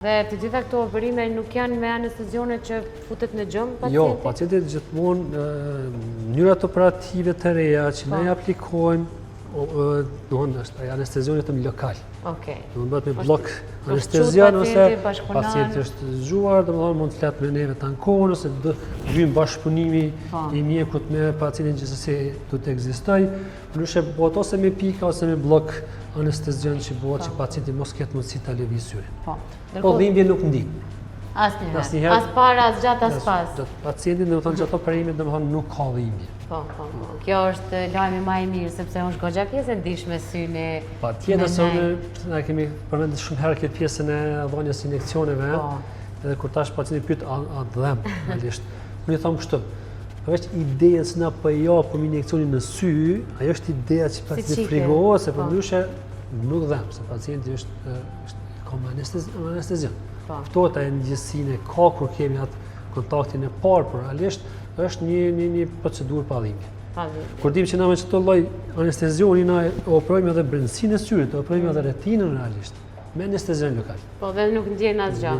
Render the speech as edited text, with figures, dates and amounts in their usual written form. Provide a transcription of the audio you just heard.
Dhe të gjitha këto operime nuk janë me anestezione që futet në gjëm pacienti? Jo, pacientit gjithmonë mënyrat operative të reja që ne aplikojmë, është anestezionit të lokal. Do të bëhet me blok anestezian ose pacienti është zgjuar, mund të flet me neve të ankohen ose do vijmë bashkëpunimi i mjekut me pacientin gjithsesi do të ekzistojë. Ndryshe bëhet ose me pika ose me blok anestezian që bëhet që pacienti mos ketë mundësi ta lëvizë syrin. Po dhimbje nuk ndikon. Asnjëherë. As para, as gjatë, as pas. Pacienti do të thonë që ato operime nuk ka dhimbje. Kjo është lajmi më i mirë sepse është goxha pjesë e ndihshme syni. Patjetër se ne kemi përmendur shumë herë këtë pjesën e dhënies injeksioneve. Edhe kur tash pacienti pyet a dhem, realisht. Unë i them kështu. Është ideja se na po japim injeksionin në sy, ajo është ideja që pacienti frigohet se përndryshe nuk dhem, se pacienti është ka anestezion. Ftohta e ndjesinë ka kur kemi atë kontaktin e parë, por realisht është një procedurë pa dhimbje. Kur dim që na me çdo lloj anestezioni na operojmë edhe brendësinë e syrit, operojmë edhe retinën realisht me anestezion lokal. Po dhe nuk ndjen asgjë.